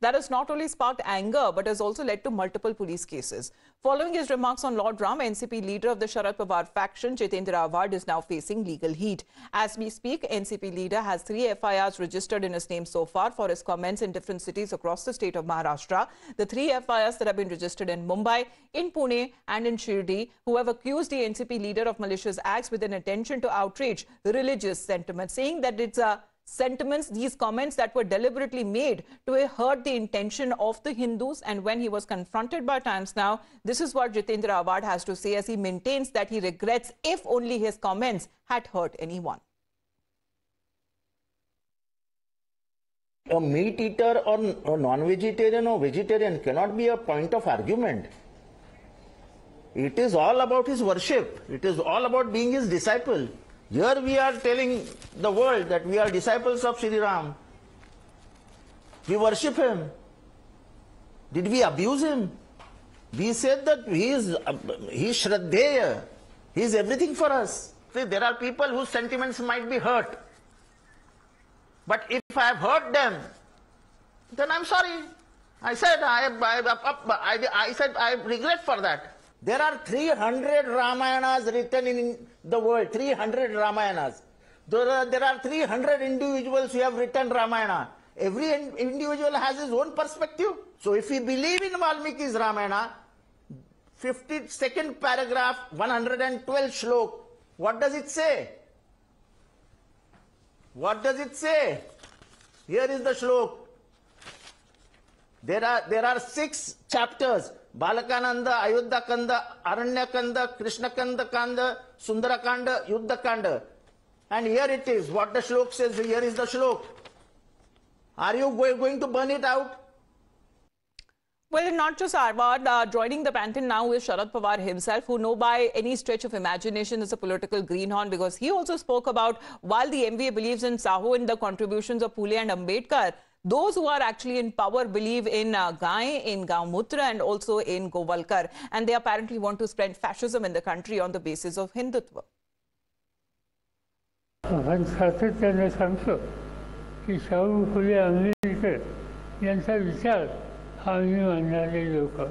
that has not only sparked anger but has also led to multiple police cases. Following his remarks on Lord Ram, NCP leader of the Sharad Pawar faction, Jitendra Awad, is now facing legal heat. As we speak, NCP leader has 3 FIRs registered in his name so far for his comments in different cities across the state of Maharashtra. The 3 FIRs that have been registered in Mumbai, in Pune and in Shirdi, who have accused the NCP leader of malicious acts with an intention to outrage religious sentiment, saying that it's these comments that were deliberately made to hurt the intention of the Hindus. And when he was confronted by Times Now, this is what Jitendra Awad has to say, as he maintains that he regrets if only his comments had hurt anyone. A meat eater or non-vegetarian or vegetarian cannot be a point of argument. It is all about his worship. It is all about being his disciple. Here we are telling the world that we are disciples of Shri Ram. We worship him. Did we abuse him? We said that he is Shraddheya. He is everything for us. See, there are people whose sentiments might be hurt. But if I have hurt them, then I'm sorry. I said I regret for that. There are 300 Ramayanas written in the world, 300 Ramayanas. There are 300 individuals who have written Ramayana. Every individual has his own perspective. So if we believe in Valmiki's Ramayana, 52nd paragraph, 112 shlok, what does it say? What does it say? Here is the shlok. There are 6 chapters. Balakananda, Ayodhya Kanda, Aranya Kanda, Krishna Kanda Kanda, Sundara Kanda, Yuddha Kanda. And here it is. What the shlok says, here is the shlok. Are you going to burn it out? Well, not just Awad, joining the pantheon now is Sharad Pawar himself, who no by any stretch of imagination is a political greenhorn, because he also spoke about, while the MVA believes in Sahu and the contributions of Phule and Ambedkar, those who are actually in power believe in Gai, in Gaumutra and also in Govalkar. And they apparently want to spread fascism in the country on the basis of Hindutva. आपण सातत्याने सांगतो की शाहू फुले आंबेडकर यांचा विचार हा मी मानणारे लोक,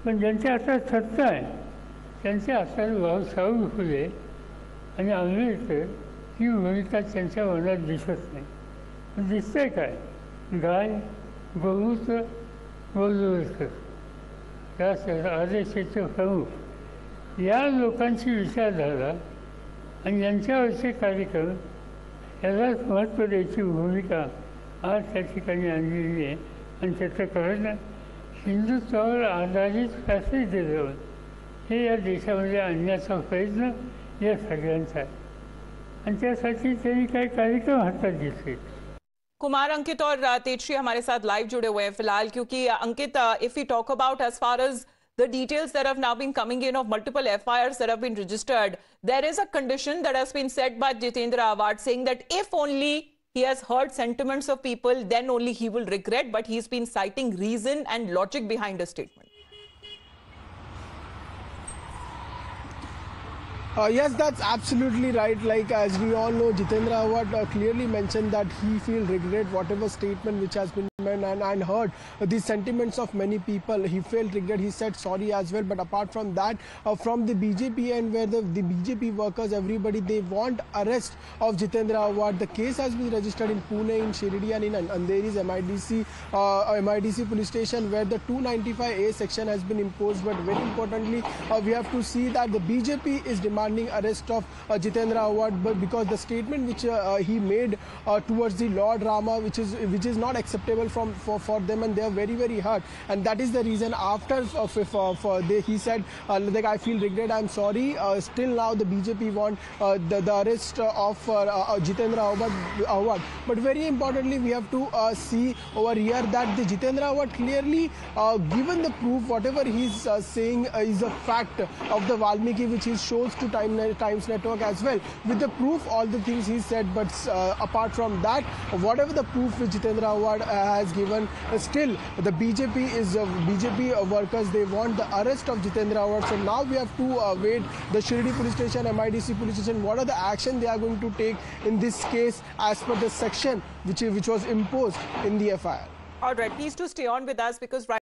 पण ज्यांच्या हातात सत्ता आहे त्यांच्या हातात भाऊ शाहू फुले आणि आंबेडकर ही भूमिका त्यांच्या मनात दिसत नाही. दिसतंय काय? गाय, गोमूत्र, गोलवलकर या आदेशाचे प्रमुख या लोकांची विचारधारा आणि यांच्यावरचे कार्यक्रम यालाच महत्त्व द्यायची भूमिका आज त्या ठिकाणी आणलेली आहे. आणि त्याचं कारण हिंदुत्वावर आधारित फॅसिलिटीजवर हे या देशामध्ये आणण्याचा प्रयत्न या सगळ्यांचा आहे. आणि त्यासाठी त्यांनी काही कार्यक्रम हातात घेतले. कुमार, अंकित और तेजश्री हमारे साथ लाइव जुड़े हुए हैं फिलहाल, क्योंकि Ankit, if we talk about as far as the details that have now been coming in of multiple FIRs that have been registered, there is a condition that has been set by Jitendra Awad, saying that if only he has heard sentiments of people, then only he will regret, but he's been citing reason and logic behind his statement. Yes, that's absolutely right. Like, as we all know, Jitendra Awad clearly mentioned that he feels regret whatever statement which has been made and heard the sentiments of many people. He felt regret. He said sorry as well. But apart from that, from the BJP and where the BJP workers, everybody, they want arrest of Jitendra Awad. The case has been registered in Pune, in Shirdi and in Andheri's MIDC police station, where the 295A section has been imposed. But very importantly, we have to see that the BJP is demanding arrest of Jitendra Awad, but because the statement which he made towards the Lord Rama, which is not acceptable for them, and they are very hurt, and that is the reason after he said like, I feel regret, I'm sorry. Still now the BJP want the arrest of Jitendra Awad. But very importantly, we have to see over here that the Jitendra Awad clearly given the proof, whatever he's saying is a fact of the Valmiki, which he shows to Times Network as well, with the proof, all the things he said. But apart from that, whatever the proof which Jitendra Awad has given, still the BJP workers, they want the arrest of Jitendra Awad. So now we have to wait the Shirdi police station, MIDC police station, what are the action they are going to take in this case as per the section which was imposed in the FIR. All right, please do stay on with us because right